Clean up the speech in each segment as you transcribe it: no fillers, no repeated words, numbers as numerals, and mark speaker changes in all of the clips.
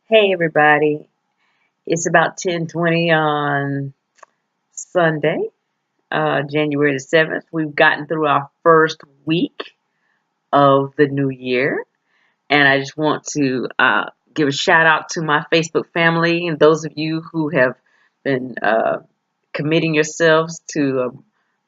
Speaker 1: Hey everybody, it's about 10:20 on Sunday, January the 7th. We've gotten through our first week of the new year, and I just want to give a shout out to my Facebook family and those of you who have been committing yourselves to a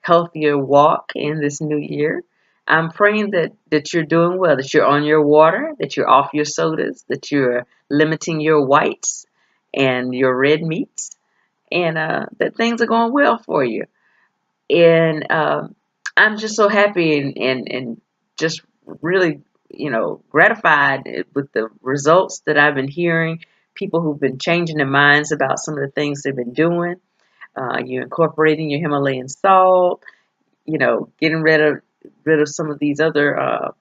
Speaker 1: healthier walk in this new year. I'm praying that you're doing well, that you're on your water, that you're off your sodas, that you're limiting your whites and your red meats, and that things are going well for you. And I'm just so happy and just really, gratified with the results that I've been hearing. People who've been changing their minds about some of the things they've been doing. You're incorporating your Himalayan salt, getting rid of some of these other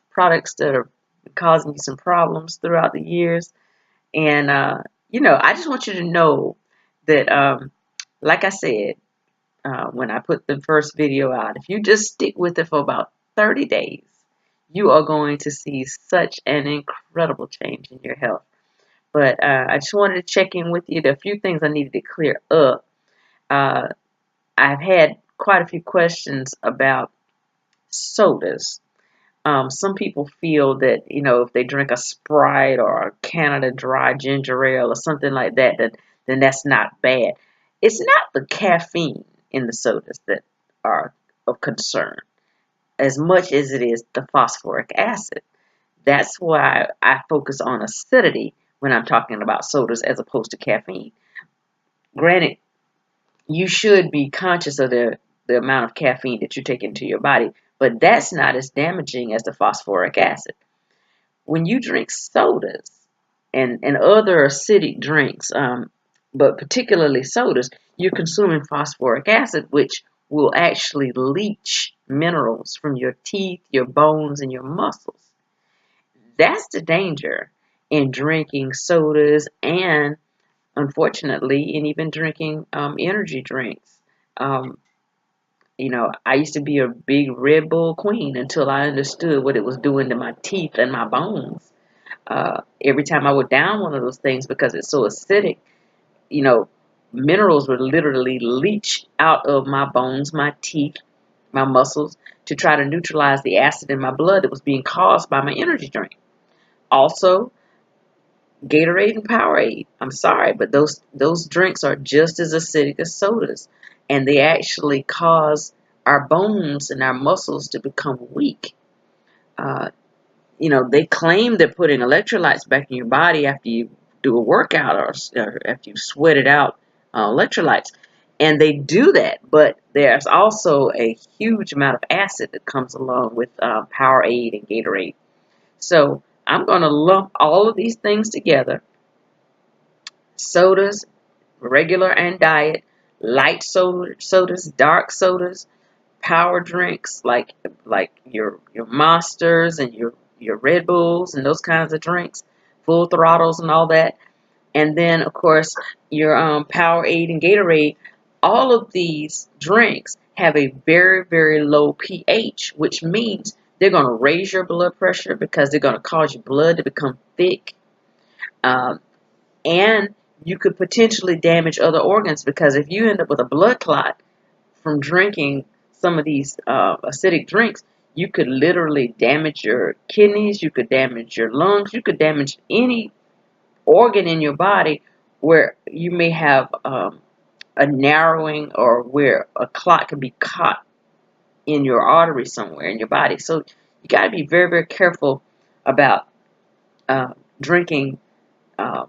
Speaker 1: products that are causing you some problems throughout the years. And I just want you to know that, like I said, when I put the first video out, if you just stick with it for about 30 days, you are going to see such an incredible change in your health. But I just wanted to check in with you. There are a few things I needed to clear up. Uh, I've had quite a few questions about sodas. Some people feel that, if they drink a Sprite or a Canada Dry ginger ale or something like that, then that's not bad. It's not the caffeine in the sodas that are of concern as much as it is the phosphoric acid. That's why I focus on acidity when I'm talking about sodas as opposed to caffeine. Granted, you should be conscious of the amount of caffeine that you take into your body, but that's not as damaging as the phosphoric acid. When you drink sodas and other acidic drinks, but particularly sodas, you're consuming phosphoric acid, which will actually leach minerals from your teeth, your bones, and your muscles. That's the danger in drinking sodas and, unfortunately, in even drinking energy drinks. Um, I used to be a big Red Bull queen until I understood what it was doing to my teeth and my bones. Every time I would down one of those things because it's so acidic, you know, minerals would literally leach out of my bones, my teeth, my muscles to try to neutralize the acid in my blood that was being caused by my energy drink. Also, Gatorade and Powerade. I'm sorry, but those drinks are just as acidic as sodas, and they actually cause our bones and our muscles to become weak. Uh, they claim they're putting electrolytes back in your body after you do a workout or after you sweated out electrolytes, and they do that. But there's also a huge amount of acid that comes along with Powerade and Gatorade. So I'm going to lump all of these things together: sodas, regular and diet, light sodas, dark sodas, power drinks like your Monsters and your Red Bulls and those kinds of drinks, full throttles and all that. And then of course your Powerade and Gatorade. All of these drinks have a very, very low pH, which means they're going to raise your blood pressure because they're going to cause your blood to become thick. Um, and you could potentially damage other organs because if you end up with a blood clot from drinking some of these acidic drinks, you could literally damage your kidneys, you could damage your lungs, you could damage any organ in your body where you may have a narrowing or where a clot can be caught in your artery somewhere in your body. So you got to be very, very careful about drinking uh,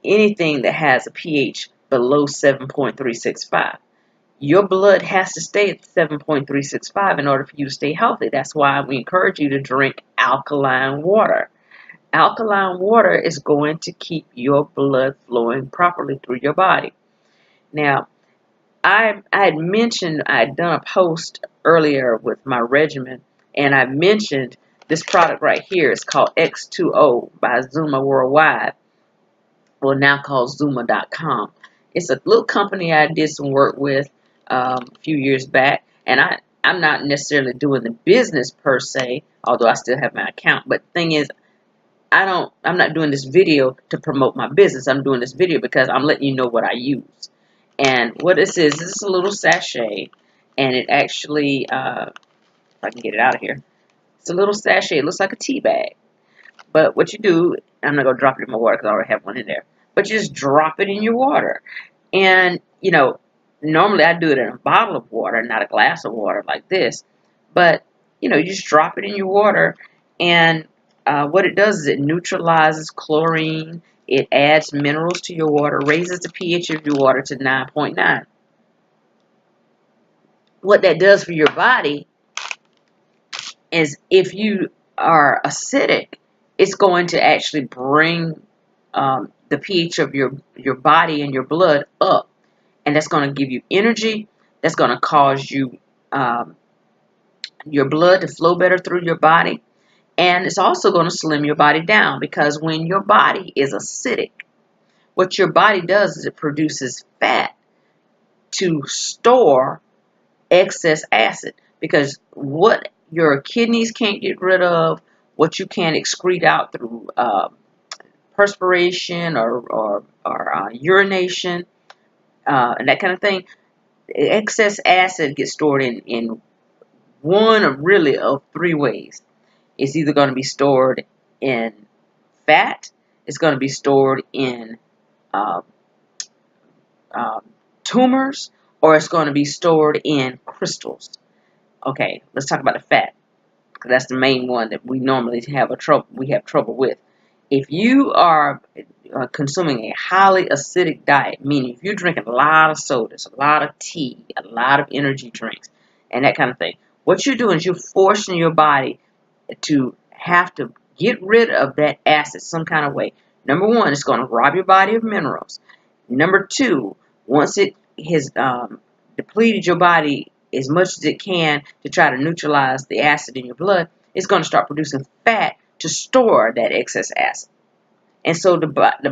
Speaker 1: anything that has a pH below 7.365. Your blood has to stay at 7.365 in order for you to stay healthy. That's why we encourage you to drink alkaline water. Alkaline water is going to keep your blood flowing properly through your body. Now, I had mentioned, I had done a post earlier with my regimen, and I mentioned this product right here. It's called X2O by Zuma Worldwide, well, now called Zuma.com. It's a little company I did some work with a few years back, and I'm not necessarily doing the business per se, although I still have my account. But the thing is, I'm not doing this video to promote my business. I'm doing this video because I'm letting you know what I use. And what this is a little sachet, and it actually, if I can get it out of here, it's a little sachet. It looks like a tea bag. But what you do, I'm not going to drop it in my water because I already have one in there. But you just drop it in your water. And, you know, normally I do it in a bottle of water, not a glass of water like this. But, you know, you just drop it in your water. And what it does is it neutralizes chlorine. It adds minerals to your water, raises the pH of your water to 9.9. What that does for your body is if you are acidic, it's going to actually bring the pH of your body and your blood up. And that's going to give you energy. That's going to cause you your blood to flow better through your body. And it's also going to slim your body down, because when your body is acidic, what your body does is it produces fat to store excess acid. Because what your kidneys can't get rid of, what you can't excrete out through perspiration or urination, and that kind of thing, excess acid gets stored in one of really of three ways. It's either going to be stored in fat, it's going to be stored in uh, uh, tumors, or it's going to be stored in crystals. Okay, let's talk about the fat, because that's the main one that we normally have trouble with. If you are consuming a highly acidic diet, meaning if you're drinking a lot of sodas, a lot of tea, a lot of energy drinks, and that kind of thing, what you're doing is you're forcing your body to have to get rid of that acid some kind of way. Number one, it's going to rob your body of minerals. Number two, once it has depleted your body as much as it can to try to neutralize the acid in your blood, it's going to start producing fat to store that excess acid. And so the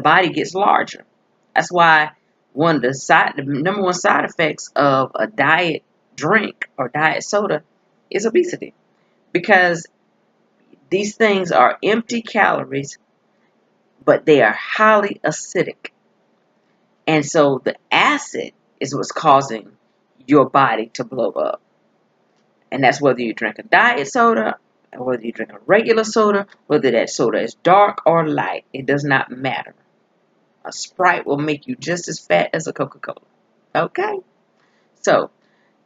Speaker 1: body gets larger. That's why the number one side effects of a diet drink or diet soda is obesity. Because these things are empty calories, but they are highly acidic. And so the acid is what's causing your body to blow up. And that's whether you drink a diet soda, or whether you drink a regular soda, whether that soda is dark or light, it does not matter. A Sprite will make you just as fat as a Coca-Cola. Okay? So,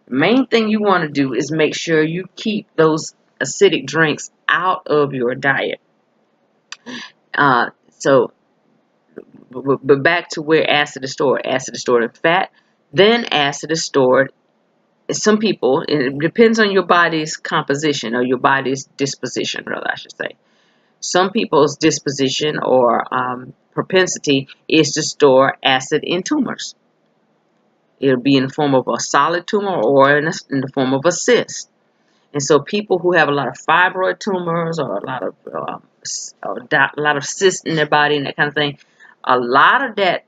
Speaker 1: the main thing you want to do is make sure you keep those acidic drinks out of your diet. But back to where acid is stored. Acid is stored in fat. Then acid is stored. Some people, it depends on your body's composition, or your body's disposition, rather, I should say. Some people's disposition or propensity is to store acid in tumors. It'll be in the form of a solid tumor or in the form of a cyst. And so people who have a lot of fibroid tumors, or a lot of cysts in their body and that kind of thing, a lot of that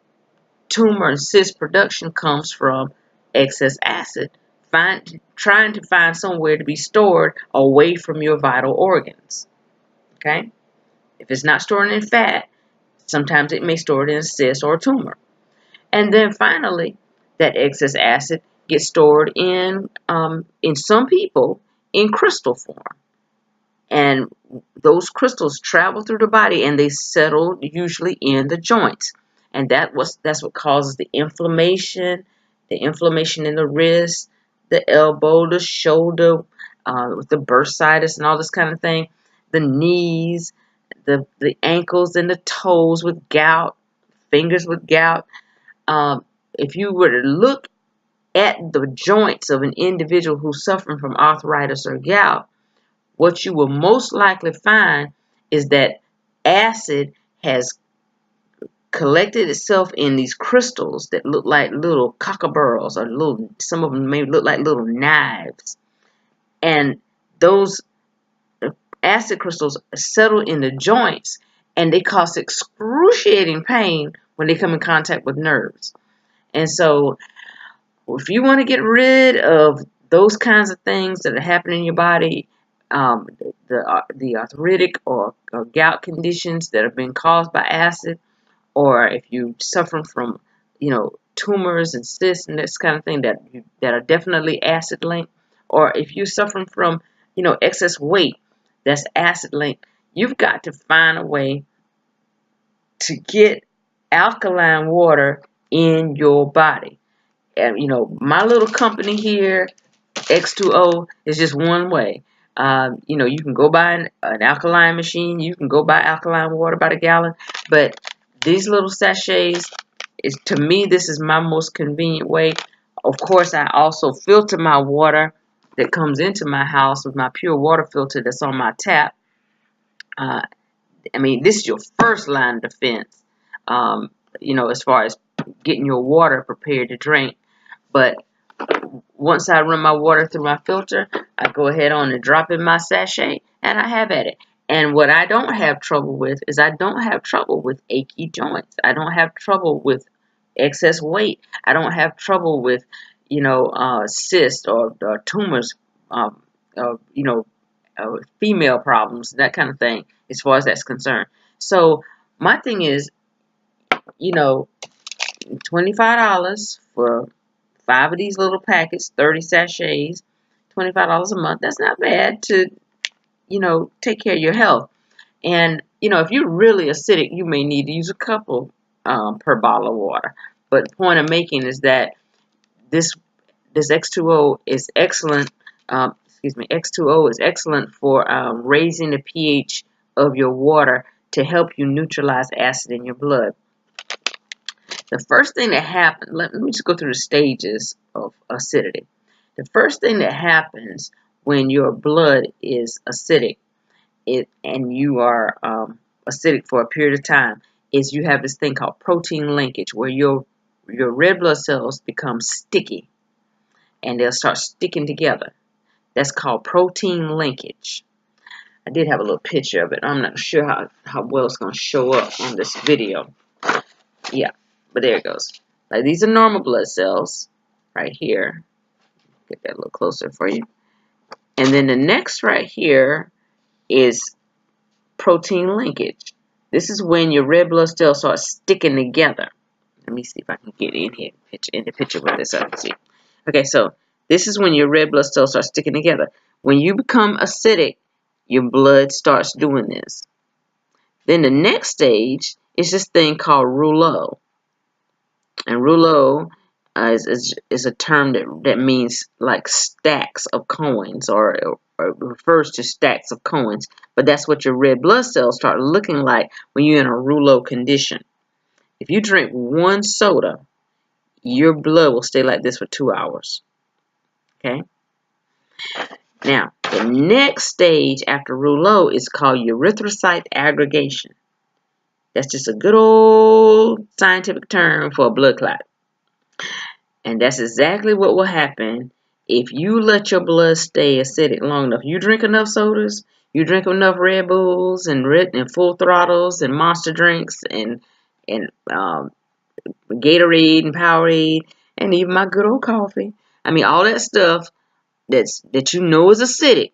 Speaker 1: tumor and cyst production comes from excess acid, trying to find somewhere to be stored away from your vital organs. Okay? If it's not stored in fat, sometimes it may store it in a cyst or a tumor. And then finally, that excess acid gets stored in some people in crystal form. And those crystals travel through the body and they settle usually in the joints. And that's what causes the inflammation in the wrist, the elbow, the shoulder, with the bursitis and all this kind of thing, the knees, the ankles and the toes with gout, fingers with gout. If you were to look at the joints of an individual who's suffering from arthritis or gout, what you will most likely find is that acid has collected itself in these crystals that look like little cockaburros, or some of them may look like little knives. And those acid crystals settle in the joints, and they cause excruciating pain when they come in contact with nerves. And so if you want to get rid of those kinds of things that are happening in your body, the arthritic or gout conditions that have been caused by acid, or if you suffer from, tumors and cysts and this kind of thing that are definitely acid linked, or if you're suffering from, excess weight that's acid linked, you've got to find a way to get alkaline water in your body. And my little company here, X2O, is just one way. You can go buy an alkaline machine. You can go buy alkaline water by the gallon. But these little sachets, to me, this is my most convenient way. Of course, I also filter my water that comes into my house with my pure water filter that's on my tap. This is your first line of defense, as far as getting your water prepared to drink. But once I run my water through my filter, I go ahead on and drop in my sachet, and I have at it. And what I don't have trouble with is I don't have trouble with achy joints. I don't have trouble with excess weight. I don't have trouble with, cysts or tumors, female problems, that kind of thing, as far as that's concerned. So my thing is, $25 for 5 of these little packets, 30 sachets, $25 a month. That's not bad to, take care of your health. And, if you're really acidic, you may need to use a couple per bottle of water. But the point I'm making is that this X2O is excellent. X2O is excellent for raising the pH of your water to help you neutralize acid in your blood. The first thing that happens, let me just go through the stages of acidity. The first thing that happens when your blood is acidic, and you are acidic for a period of time, is you have this thing called protein linkage, where your red blood cells become sticky, and they'll start sticking together. That's called protein linkage. I did have a little picture of it. I'm not sure how well it's going to show up on this video. Yeah, but there it goes. Like, these are normal blood cells right here. Get that a little closer for you. And then the next right here is protein linkage. This is when your red blood cells start sticking together. Let me see if I can get in here, in the picture with this up. See. Okay, so this is when your red blood cells start sticking together. When you become acidic, your blood starts doing this. Then the next stage is this thing called rouleau. And rouleau is a term that means like stacks of coins, or refers to stacks of coins. But that's what your red blood cells start looking like when you're in a rouleau condition. If you drink one soda, your blood will stay like this for 2 hours. Okay? Now, the next stage after rouleau is called erythrocyte aggregation. That's just a good old scientific term for a blood clot. And that's exactly what will happen if you let your blood stay acidic long enough. You drink enough sodas, you drink enough Red Bulls and Full Throttles and Monster drinks and Gatorade and Powerade and even my good old coffee. All that stuff that you know is acidic.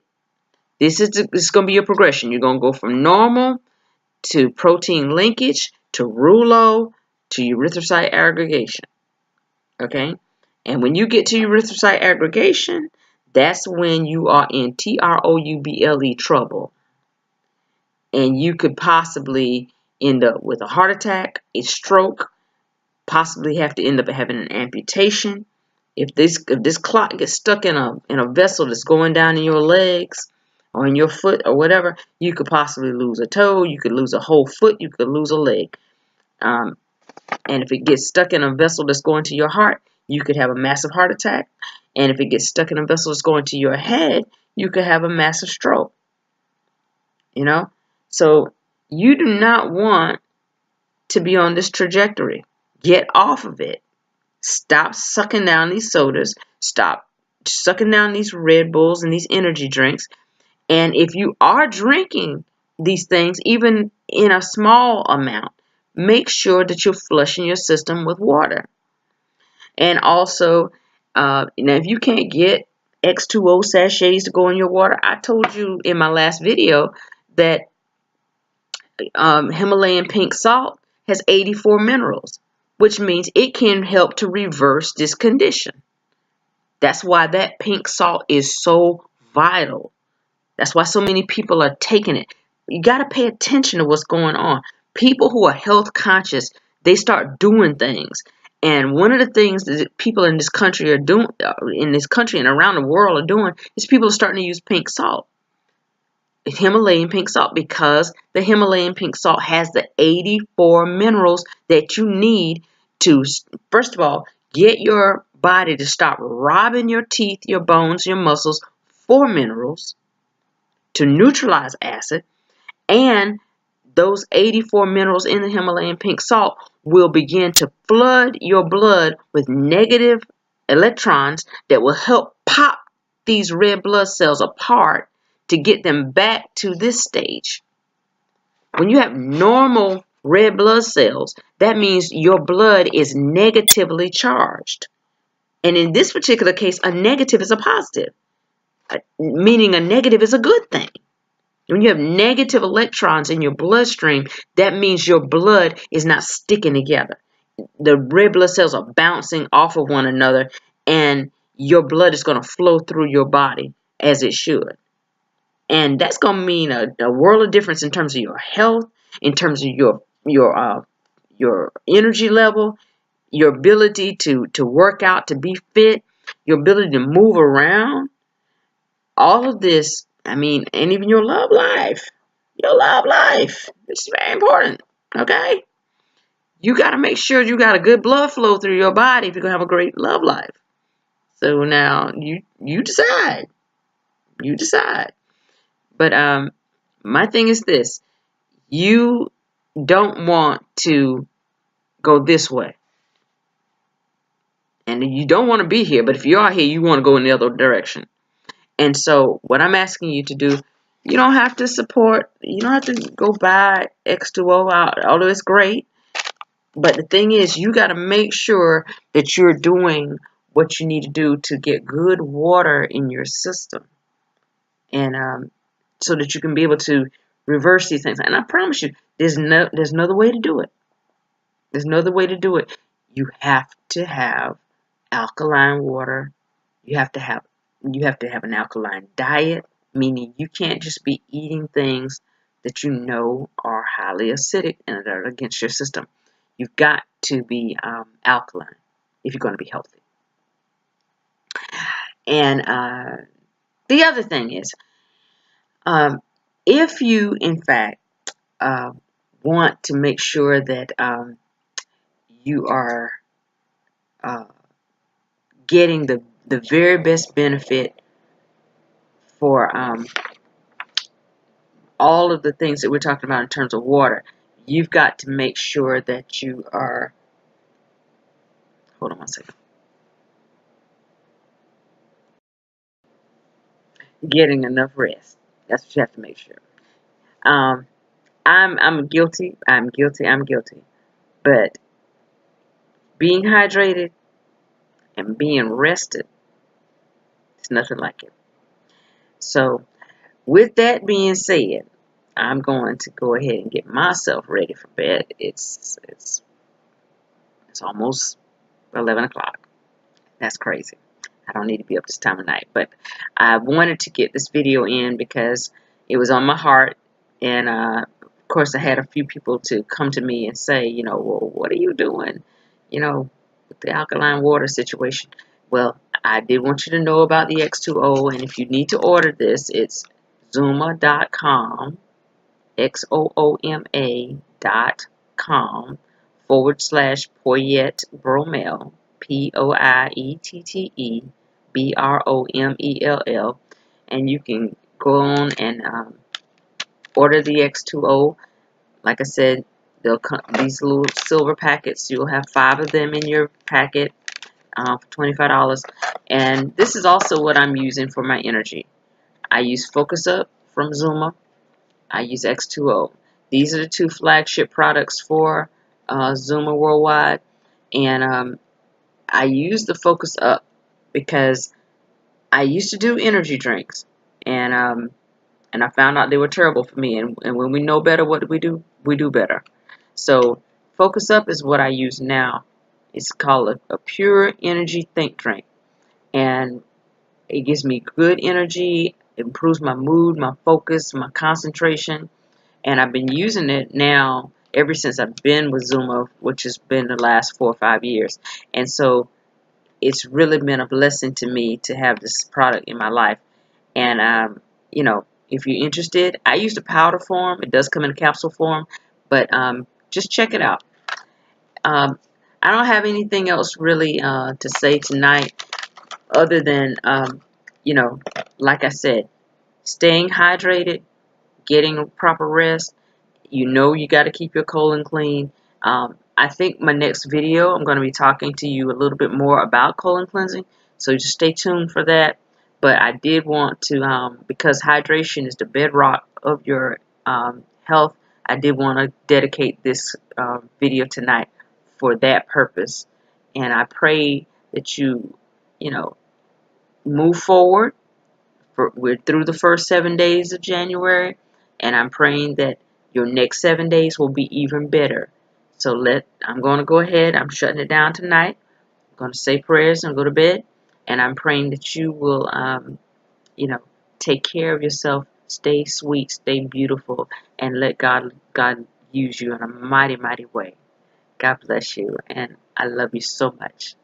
Speaker 1: This is going to be your progression. You're going to go from normal to protein linkage to rouleau to erythrocyte aggregation. Okay? And when you get to erythrocyte aggregation, that's when you are in trouble trouble. And you could possibly end up with a heart attack, a stroke, possibly have to end up having an amputation. If this clot gets stuck in a vessel that's going down in your legs or in your foot or whatever, you could possibly lose a toe, you could lose a whole foot, you could lose a leg. And if it gets stuck in a vessel that's going to your heart, you could have a massive heart attack. And if it gets stuck in a vessel that's going to your head, you could have a massive stroke. So you do not want to be on this trajectory. Get off of it. Stop sucking down these sodas. Stop sucking down these Red Bulls and these energy drinks. And if you are drinking these things, even in a small amount, make sure that you're flushing your system with water. And also, if you can't get X2O sachets to go in your water. I told you in my last video that Himalayan pink salt has 84 minerals, which means it can help to reverse this condition. That's why that pink salt is so vital. That's why so many people are taking it. You got to pay attention to what's going on. People who are health conscious, they start doing things. And one of the things that people in this country are doing, in this country and around the world are doing, is people are starting to use pink salt. Himalayan pink salt, because the Himalayan pink salt has the 84 minerals that you need to, first of all, get your body to stop robbing your teeth, your bones, your muscles for minerals, to neutralize acid, and those 84 minerals in the Himalayan pink salt will begin to flood your blood with negative electrons that will help pop these red blood cells apart to get them back to this stage. When you have normal red blood cells, that means your blood is negatively charged. And in this particular case, a negative is a positive, meaning a negative is a good thing. When you have negative electrons in your bloodstream, that means your blood is not sticking together. The red blood cells are bouncing off of one another, and your blood is going to flow through your body as it should. And that's going to mean a world of difference in terms of your health, in terms of your energy level, your ability to work out, to be fit, your ability to move around. All of this, I mean, and even your love life. Your love life. It's very important. Okay? You got to make sure you got a good blood flow through your body if you're going to have a great love life. So now you decide. You decide. But my thing is this. You don't want to go this way. And you don't want to be here, but if you are here, you want to go in the other direction. And so what I'm asking you to do, you don't have to support, you don't have to go buy X2O out, although it's great. But the thing is, you got to make sure that you're doing what you need to do to get good water in your system. And so that you can be able to reverse these things. And I promise you, there's no other way to do it. There's no other way to do it. You have to have alkaline water. You have to have an alkaline diet, meaning you can't just be eating things that you know are highly acidic and that are against your system. You've got to be alkaline if you're going to be healthy. And the other thing is, if you, in fact, want to make sure that you are getting the very best benefit for all of the things that we're talking about in terms of water, you've got to make sure that you are, hold on one second, getting enough rest. That's what you have to make sure. I'm guilty. But being hydrated and being rested, it's nothing like it. So with that being said, I'm going to go ahead and get myself ready for bed. It's almost 11 o'clock. That's crazy. I don't need to be up this time of night. But I wanted to get this video in because it was on my heart. And, of course, I had a few people to come to me and say, you know, well, what are you doing, you know, with the alkaline water situation? Well, I did want you to know about the X2O. And if you need to order this, it's Zooma.com, XOOMA.com /Poyette Bromell, POIETTE BROMELL, and you can go on and order the X2O. Like I said, they'll come these little silver packets. You'll have 5 of them in your packet for $25. And this is also what I'm using for my energy. I use Focus Up from Zooma. I use X2O. These are the 2 flagship products for Zooma Worldwide. And I use the Focus Up because I used to do energy drinks, and I found out they were terrible for me. And when we know better, what do? We do better. So Focus Up is what I use now. It's called a pure energy think drink, and it gives me good energy, improves my mood, my focus, my concentration, and I've been using it now ever since I've been with Zuma, which has been the last 4 or 5 years. And so it's really been a blessing to me to have this product in my life. And you know, if you're interested, I use the powder form. It does come in a capsule form, but just check it out. Um, I don't have anything else really to say tonight, other than you know, like I said, staying hydrated, getting proper rest. You know, you got to keep your colon clean. I think my next video, I'm going to be talking to you a little bit more about colon cleansing, so just stay tuned for that. But I did want to, because hydration is the bedrock of your health, I did want to dedicate this video tonight for that purpose. And I pray that you know, move forward. We're through the first 7 days of January, and I'm praying that your next 7 days will be even better. So I'm going to go ahead. I'm shutting it down tonight. I'm going to say prayers and go to bed, and I'm praying that you will, you know, take care of yourself, stay sweet, stay beautiful, and let God use you in a mighty, mighty way. God bless you, and I love you so much.